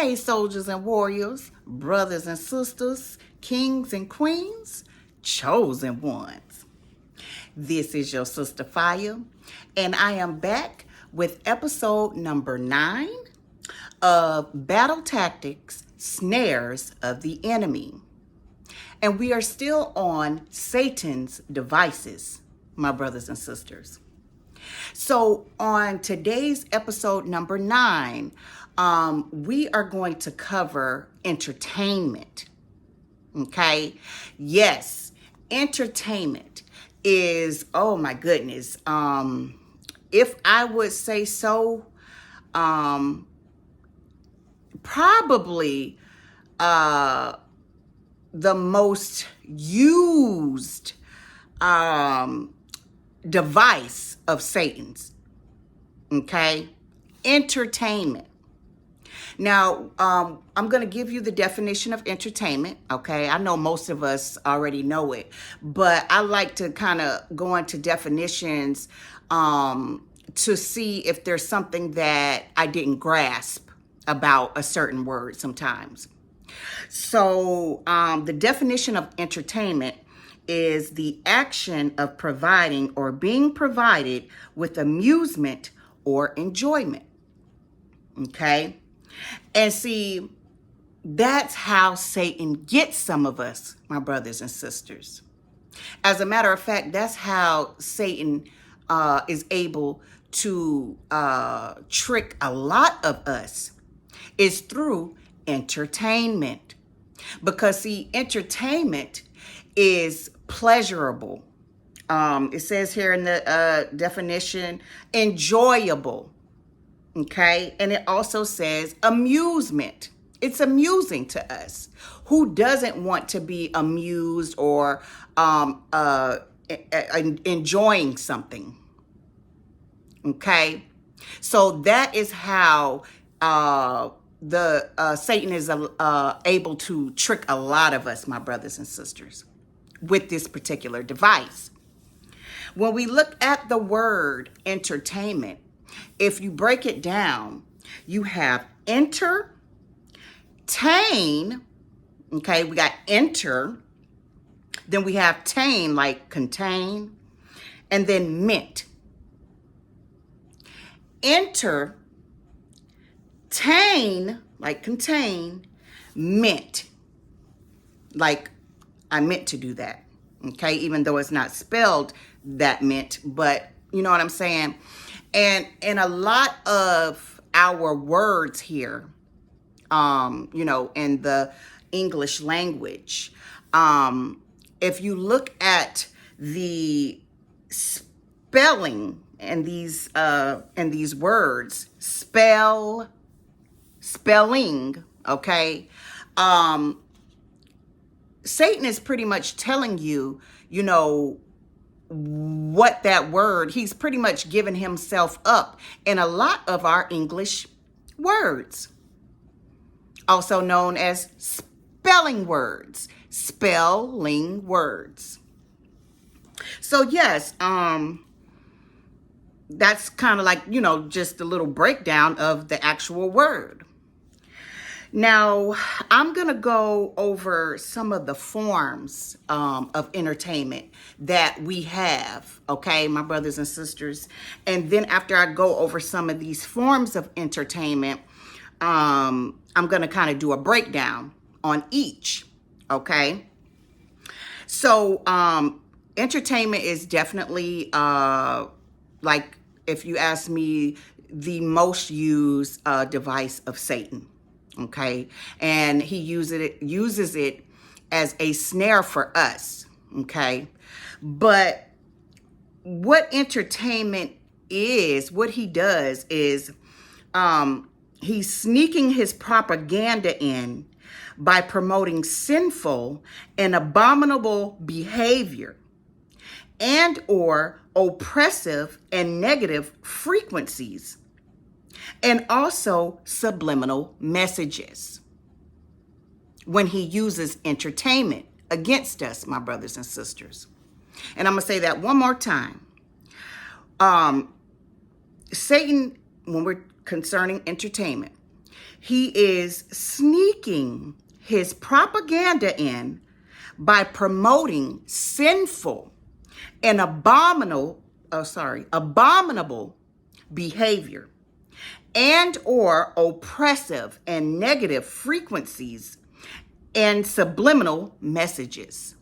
Hey, soldiers and warriors, brothers and sisters, kings and queens, chosen ones. This is your sister Fire, and I am back with episode number 9 of Battle Tactics, Snares of the Enemy. And we are still on Satan's devices, my brothers and sisters. So on today's episode number 9, we are going to cover entertainment. Okay? Yes, entertainment is, oh my goodness. If I would say so, probably the most used device of Satan's. Okay? Entertainment. Now, I'm going to give you the definition of entertainment, okay? I know most of us already know it, but I like to kind of go into definitions to see if there's something that I didn't grasp about a certain word sometimes. So, the definition of entertainment is the action of providing or being provided with amusement or enjoyment, okay? And see, that's how Satan gets some of us, my brothers and sisters. As a matter of fact, that's how Satan is able to trick a lot of us, is through entertainment. Because see, entertainment is pleasurable. It says here in the definition, enjoyable. Okay, and it also says amusement. It's amusing to us. Who doesn't want to be amused or enjoying something? Okay, so that is how Satan is able to trick a lot of us, my brothers and sisters, with this particular device. When we look at the word entertainment, if you break it down, you have entertain. Okay, we got enter. Then we have tain, like contain. And then mint. Enter, tain, like contain, mint. Like I meant to do that. Okay, even though it's not spelled that mint, but you know what I'm saying? And a lot of our words here, you know, in the English language, if you look at the spelling and these words, spelling, okay, Satan is pretty much telling you, you know, what that word, he's pretty much given himself up in a lot of our English words, also known as spelling words. So yes, that's kind of like, you know, just a little breakdown of the actual word. Now, I'm going to go over some of the forms of entertainment that we have, okay, my brothers and sisters. And then after I go over some of these forms of entertainment, I'm going to kind of do a breakdown on each, okay? So, entertainment is definitely, like, if you ask me, the most used device of Satan. Okay, and he uses it as a snare for us. Okay, but what entertainment is, what he does is, he's sneaking his propaganda in by promoting sinful and abominable behavior and or oppressive and negative frequencies, and also subliminal messages when he uses entertainment against us, my brothers and sisters. And I'm going to say that one more time. Satan, when we're concerning entertainment, He is sneaking his propaganda in by promoting sinful and abominable behavior and or oppressive and negative frequencies and subliminal messages.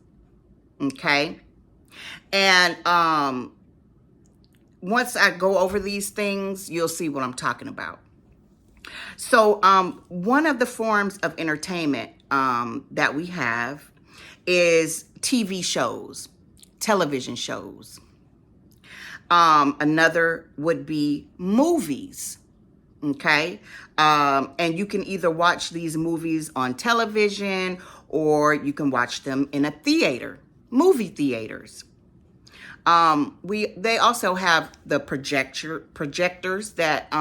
Okay? And once I go over these things, you'll see what I'm talking about. So one of the forms of entertainment that we have is TV shows, television shows. Another would be movies. Okay. And you can either watch these movies on television or you can watch them in a theater, movie theaters. They also have the projectors that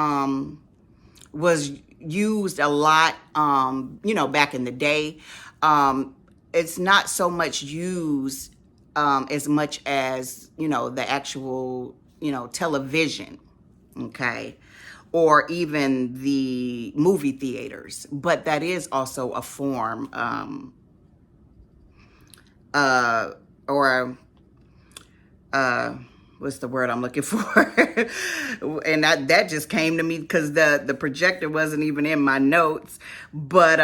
was used a lot, back in the day. It's not so much used as much as, the actual, television, okay, or even the movie theaters. But that is also a form what's the word I'm looking for? And that just came to me because the projector wasn't even in my notes. But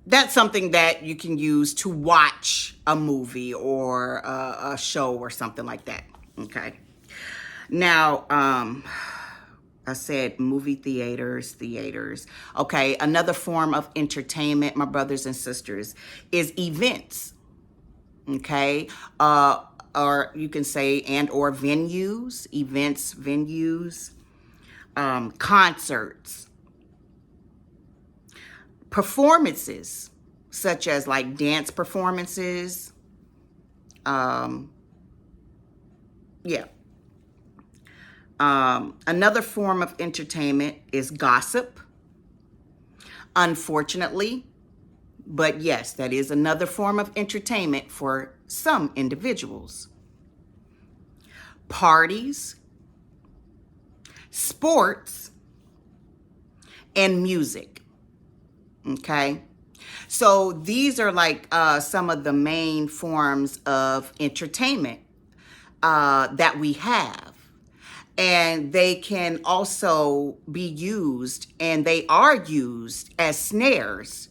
that's something that you can use to watch a movie or a show or something like that. Okay. Now, I said movie theaters. Okay. Another form of entertainment, my brothers and sisters, is events. Okay. Or you can say and or venues, events, venues, concerts, performances, such as like dance performances. Another form of entertainment is gossip. Unfortunately, but yes, that is another form of entertainment for some individuals. Parties, sports, and music. Okay. So these are like some of the main forms of entertainment that we have. And they can also be used, and they are used as snares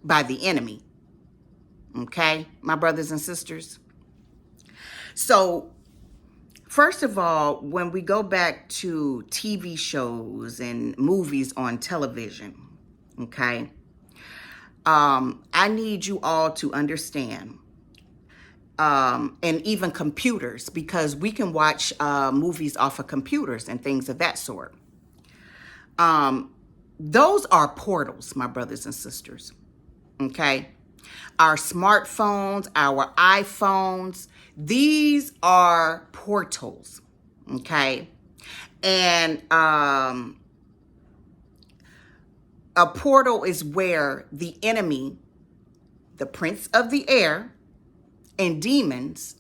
by the enemy. Okay, my brothers and sisters. So, first of all, when we go back to TV shows and movies on television, okay, I need you all to understand, and even computers, because we can watch movies off of computers and things of that sort. Those are portals, my brothers and sisters. Okay. Our smartphones, our iPhones, these are portals. Okay. And a portal is where the enemy, the prince of the air, and demons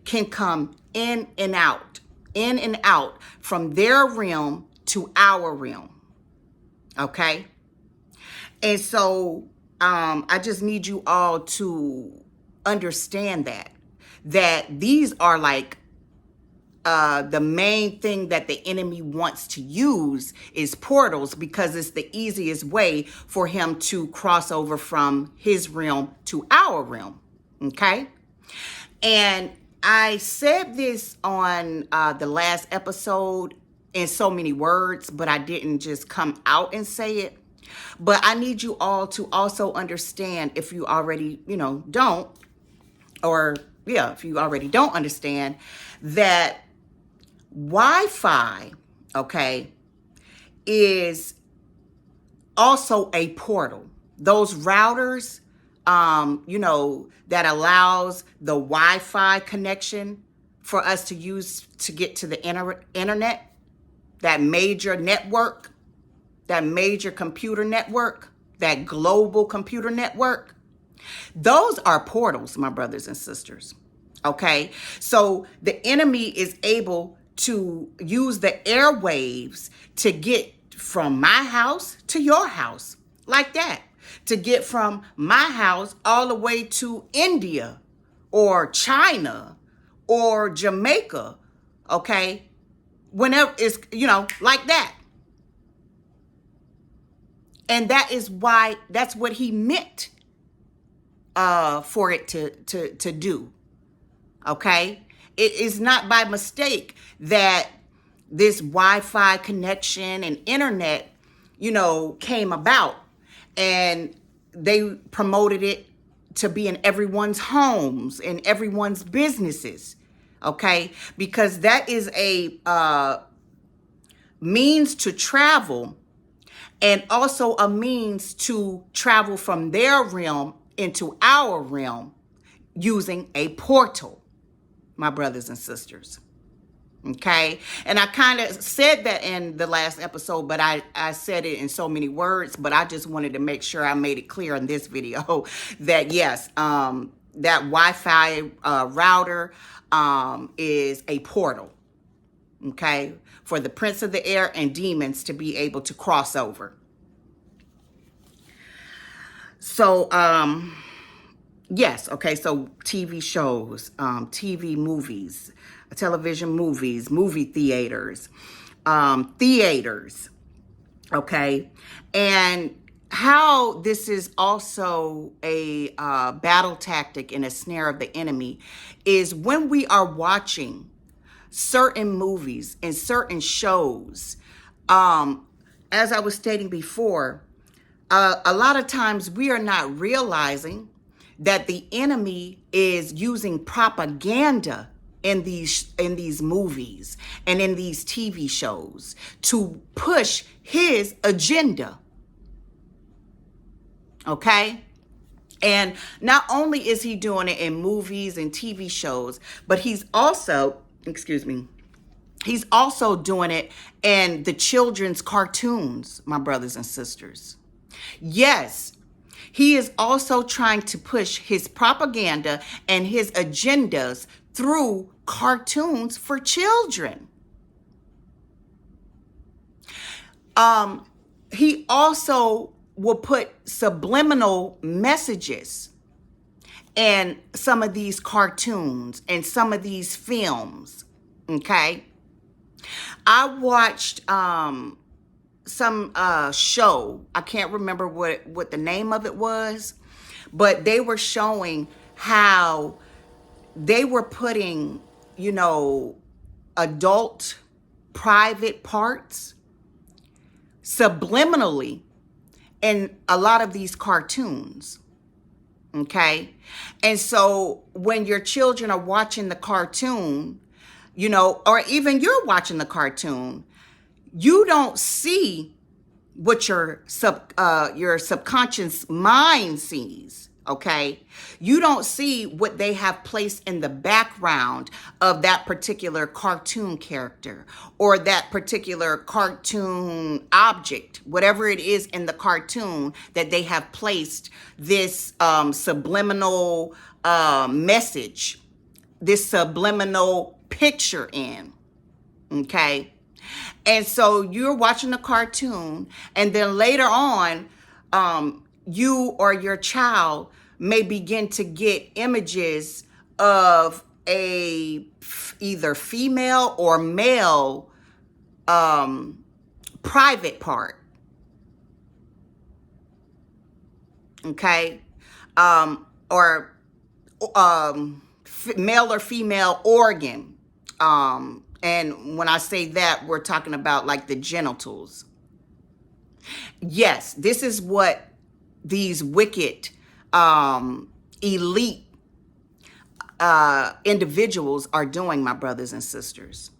can come in and out from their realm to our realm. Okay. And so I just need you all to understand that these are like the main thing that the enemy wants to use is portals, because it's the easiest way for him to cross over from his realm to our realm. Okay. And I said this on the last episode in so many words, but I didn't just come out and say it. But I need you all to also understand, if you already, don't, or if you already don't understand, that Wi-Fi, okay, is also a portal. Those routers, that allows the Wi-Fi connection for us to use to get to the internet, that major network, that major computer network, that global computer network. Those are portals, my brothers and sisters. Okay. So the enemy is able to use the airwaves to get from my house to your house, like that. To get from my house all the way to India or China or Jamaica, okay? Whenever it's, like that. And that is why, that's what he meant for it to do, okay? It is not by mistake that this Wi-Fi connection and internet, came about, and they promoted it to be in everyone's homes and everyone's businesses, okay? Because that is a means to travel, and also a means to travel from their realm into our realm using a portal, my brothers and sisters. Okay. And I kind of said that in the last episode, but I said it in so many words, but I just wanted to make sure I made it clear in this video that yes, that Wi-Fi router is a portal. Okay. For the prince of the air and demons to be able to cross over. So, yes. Okay. So TV shows, TV movies, television movies, movie theaters, okay? And how this is also a battle tactic and a snare of the enemy is when we are watching certain movies and certain shows, as I was stating before, a lot of times we are not realizing that the enemy is using propaganda in these movies and in these TV shows to push his agenda. Okay? And not only is he doing it in movies and TV shows, but he's also doing it in the children's cartoons, my brothers and sisters. Yes, he is also trying to push his propaganda and his agendas through cartoons for children. He also will put subliminal messages in some of these cartoons and some of these films. Okay. I watched some show. I can't remember what the name of it was, but they were showing how they were putting, adult private parts subliminally in a lot of these cartoons. Okay. And so when your children are watching the cartoon, or even you're watching the cartoon, you don't see what your subconscious mind sees. Okay. You don't see what they have placed in the background of that particular cartoon character or that particular cartoon object, whatever it is in the cartoon that they have placed this subliminal message, this subliminal picture in. Okay. And so you're watching a cartoon, and then later on, you or your child may begin to get images of a either female or male private part. Okay. Or male or female organ. And when I say that, we're talking about like the genitals. Yes, this is what these wicked, elite individuals are doing, my brothers and sisters.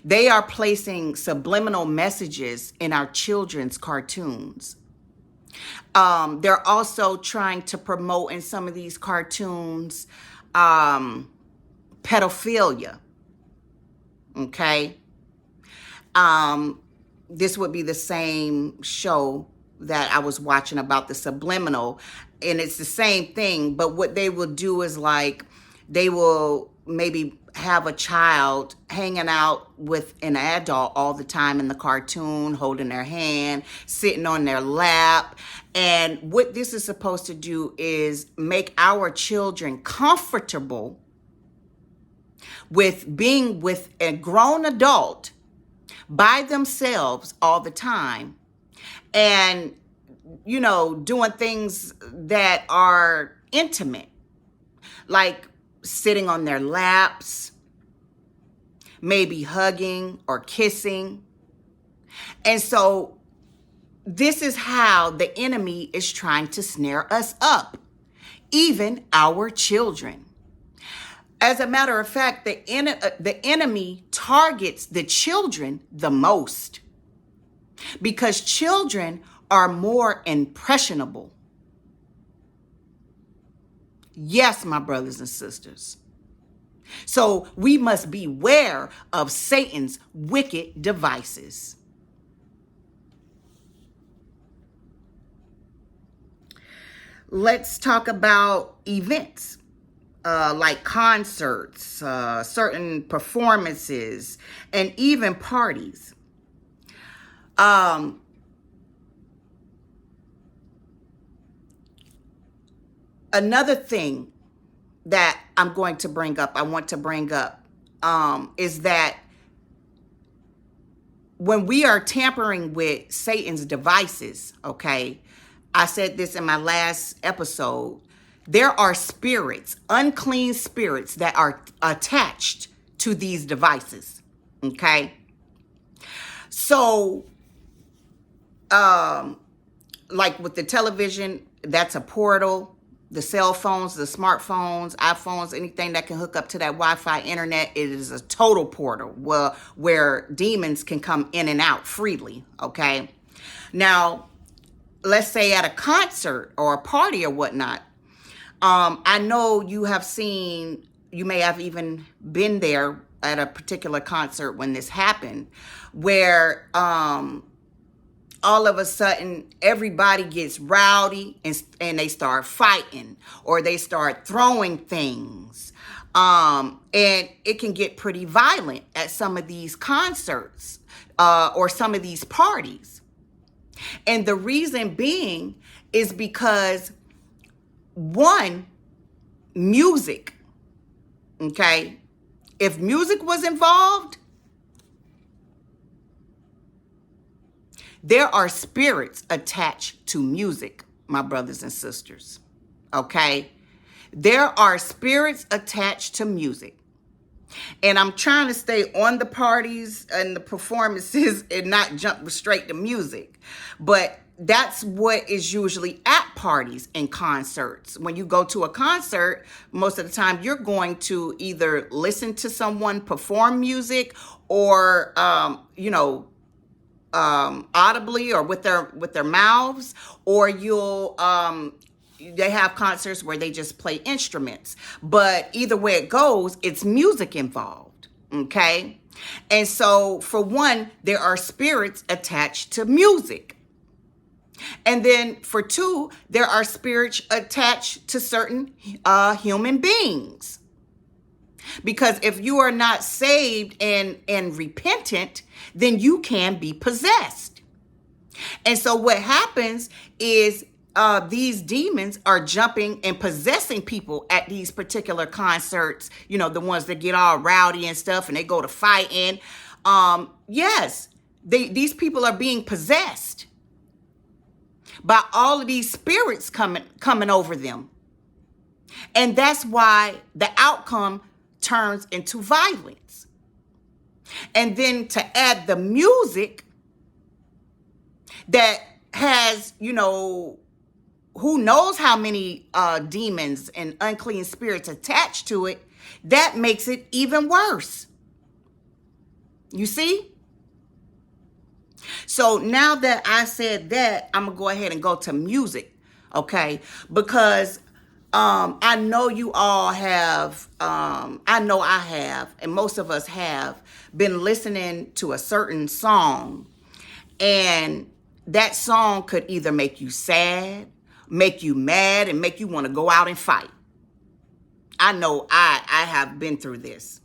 They are placing subliminal messages in our children's cartoons. They're also trying to promote in some of these cartoons pedophilia. Okay. This would be the same show that I was watching about the subliminal, and it's the same thing, but what they will do is like they will maybe have a child hanging out with an adult all the time in the cartoon, holding their hand, sitting on their lap. And what this is supposed to do is make our children comfortable with being with a grown adult by themselves all the time, and, you know, doing things that are intimate, like sitting on their laps, maybe hugging or kissing. And so this is how the enemy is trying to snare us up, even our children. As a matter of fact, the enemy targets the children the most, because children are more impressionable. Yes, my brothers and sisters. So we must beware of Satan's wicked devices. Let's talk about events. Like concerts, certain performances, and even parties. Another thing that I want to bring up, is that when we are tampering with Satan's devices, okay, I said this in my last episode, there are spirits, unclean spirits, that are attached to these devices, okay? So, like with the television, that's a portal. The cell phones, the smartphones, iPhones, anything that can hook up to that Wi-Fi internet, it is a total portal where demons can come in and out freely, okay? Now, let's say at a concert or a party or whatnot, I know you may have even been there at a particular concert when this happened, where all of a sudden everybody gets rowdy and they start fighting, or they start throwing things. And it can get pretty violent at some of these concerts or some of these parties. And the reason being is because, one, music, okay? If music was involved, there are spirits attached to music, my brothers and sisters, okay? There are spirits attached to music. And I'm trying to stay on the parties and the performances and not jump straight to music. But that's what is usually at parties and concerts. When you go to a concert, most of the time you're going to either listen to someone perform music or, audibly or with their mouths, or they have concerts where they just play instruments. But either way it goes, it's music involved, okay? And so, for one, there are spirits attached to music. And then for two, there are spirits attached to certain human beings. Because if you are not saved and repentant, then you can be possessed. And so what happens is these demons are jumping and possessing people at these particular concerts, you know, the ones that get all rowdy and stuff and they go to fighting. Yes, these people are being possessed by all of these spirits coming over them. And that's why the outcome turns into violence. And then to add the music that has, who knows how many demons and unclean spirits attached to it, that makes it even worse. You see? So now that I said that, I'm going to go ahead and go to music, okay? Because I know you all have, I know I have, and most of us have been listening to a certain song, and that song could either make you sad, make you mad, and make you want to go out and fight. I know I have been through this,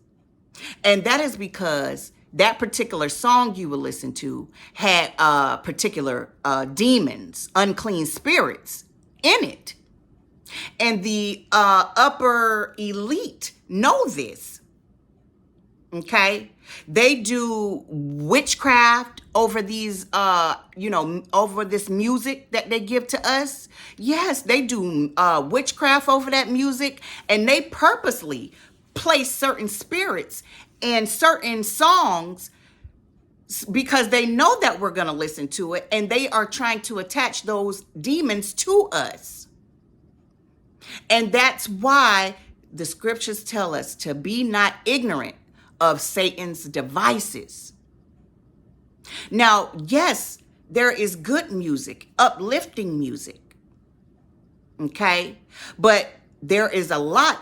And that is because that particular song you will listen to had particular demons, unclean spirits in it. And the upper elite know this. Okay? They do witchcraft over these, over this music that they give to us. Yes, they do witchcraft over that music, and they purposely place certain spirits and certain songs because they know that we're going to listen to it, and they are trying to attach those demons to us. And that's why the scriptures tell us to be not ignorant of Satan's devices. Now, yes, there is good music, uplifting music. Okay? But there is a lot